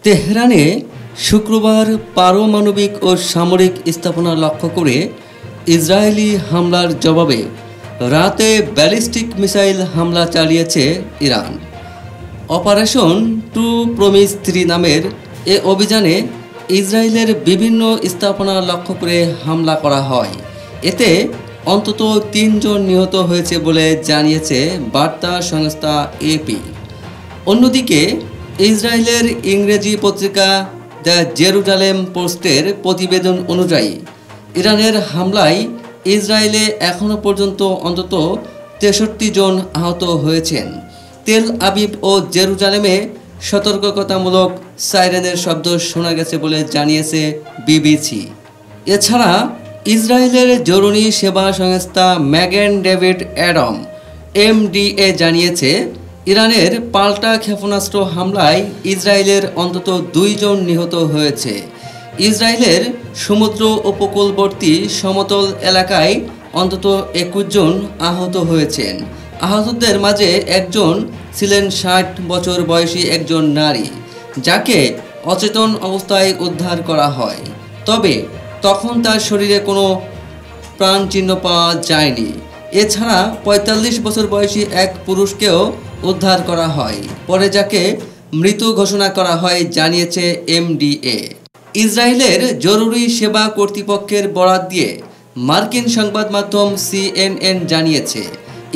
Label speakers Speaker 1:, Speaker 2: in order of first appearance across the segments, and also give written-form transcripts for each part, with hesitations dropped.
Speaker 1: তেহরানে শুক্রবার পারমাণবিক ও সামরিক স্থাপনা লক্ষ্য করে ইসরায়েলি হামলার জবাবে রাতে ব্যালিস্টিক মিসাইল হামলা চালিয়েছে ইরান। অপারেশন ট্রু প্রমিস 3 নামের এ অভিযানে ইসরায়েলের বিভিন্ন স্থাপনা লক্ষ্য করে হামলা করা হয়। এতে অন্তত 3 জন নিহত হয়েছে বলে জানিয়েছে বার্তা সংস্থা এপি। অন্যদিকে ইসরায়েলের ইংরেজি পত্রিকা দ্য জেরুজালেম পোস্টের প্রতিবেদন অনুযায়ী ইরানের হামলায় ইসরায়েলে এখনও পর্যন্ত অন্তত 63 জন আহত হয়েছেন। তেল আবিব ও জেরুজালেমে সতর্কতামূলক সাইরেনের শব্দ শোনা গেছে বলে জানিয়েছে বিবিসি। এছাড়া ইসরায়েলের জরুরি সেবা সংস্থা ম্যাগেন ডেভিড অ্যাডম MDA জানিয়েছে ইরানের পাল্টা ক্ষেপণাস্ত্র হামলায় ইসরায়েলের অন্তত 2 জন নিহত হয়েছে। ইসরায়েলের সমুদ্র উপকূলবর্তী সমতল এলাকায় অন্তত 21 জন আহত হয়েছেন। আহতদের মাঝে একজন ছিলেন 60 বছর বয়সী একজন নারী, যাকে অচেতন অবস্থায় উদ্ধার করা হয়। তবে তখন তার শরীরে কোনো প্রাণচিহ্ন পাওয়া যায়নি। এছাড়া 45 বছর বয়সী এক পুরুষকেও উদ্ধার করা হয়, পরে যাকে মৃত ঘোষণা করা হয় জানিয়েছে MDA। ইসরায়েলের জরুরি সেবা কর্তৃপক্ষের বরাত দিয়ে মার্কিন সংবাদ মাধ্যম CNN জানিয়েছে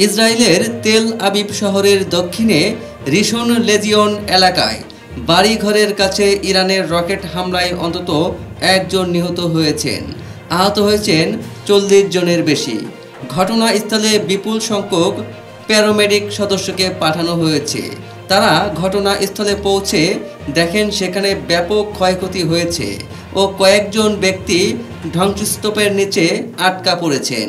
Speaker 1: ইসরায়েলের তেল আবিব শহরের দক্ষিণে রিশন লেজিয়ন এলাকায় বাড়িঘরের কাছে ইরানের রকেট হামলায় অন্তত 1 জন নিহত হয়েছেন। আহত হয়েছেন 40 জনের বেশি। ঘটনাস্থলে বিপুল সংখ্যক প্যারামেডিক সদস্যকে পাঠানো হয়েছে। তারা ঘটনাস্থলে পৌঁছে দেখেন সেখানে ব্যাপক ক্ষয়ক্ষতি হয়েছে ও কয়েকজন ব্যক্তি ধ্বংসস্তূপের নিচে আটকা পড়েছেন।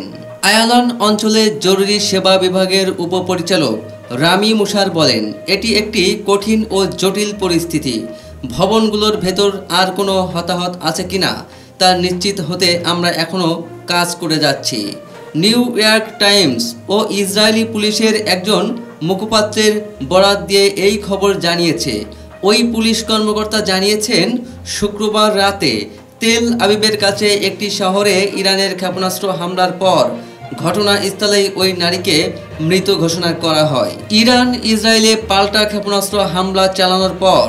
Speaker 1: আয়ালান অঞ্চলে জরুরি সেবা বিভাগের উপপরিচালক রামি মুসার বলেন, এটি একটি কঠিন ও জটিল পরিস্থিতি। ভবনগুলোর ভেতর আর কোনো হতাহত আছে কিনা তা নিশ্চিত হতে আমরা এখনও কাজ করে যাচ্ছি। নিউ ইয়র্ক টাইমস ও ইসরায়েলি পুলিশের একজন মুখপাত্রের বরাত দিয়ে এই খবর জানিয়েছে। ওই পুলিশ কর্মকর্তা জানিয়েছেন শুক্রবার রাতে তেল আবিবের কাছে একটি শহরে ইরানের ক্ষেপণাস্ত্র হামলার পর ঘটনাস্থলেই ওই নারীকে মৃত ঘোষণা করা হয়। ইরান ইসরায়েলে পাল্টা ক্ষেপণাস্ত্র হামলা চালানোর পর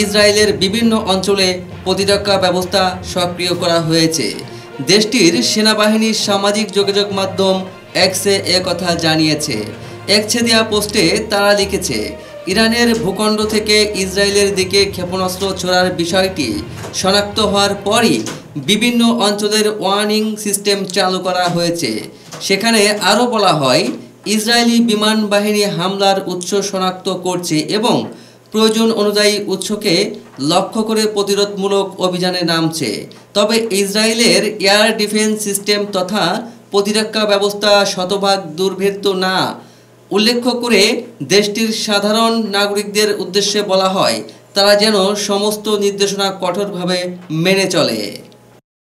Speaker 1: ইসরায়েলের বিভিন্ন অঞ্চলে প্রতিরক্ষা ব্যবস্থা সক্রিয় করা হয়েছে। দেশটির সেনাবাহিনীর সামাজিক যোগাযোগ মাধ্যম এক্সে কথা জানিয়েছে। এক্সে দেওয়া পোস্টে তারা লিখেছে, ইরানের ভূখণ্ড থেকে ইসরায়েলের দিকে ক্ষেপণাস্ত্র ছোড়ার বিষয়টি শনাক্ত হওয়ার পরই বিভিন্ন অঞ্চলের ওয়ার্নিং সিস্টেম চালু করা হয়েছে। সেখানে আরও বলা হয়, ইসরায়েলি বিমান বাহিনী হামলার উৎস শনাক্ত করছে এবং প্রয়োজন অনুযায়ী উৎসকে লক্ষ্য করে প্রতিরোধমূলক অভিযানে নামছে। তবে ইসরায়েলের এয়ার ডিফেন্স সিস্টেম তথা প্রতিরক্ষা ব্যবস্থা শতভাগ দুর্ভেদ্য না উল্লেখ করে দেশটির সাধারণ নাগরিকদের উদ্দেশ্যে বলা হয়, তারা যেন সমস্ত নির্দেশনা কঠোরভাবে মেনে চলে।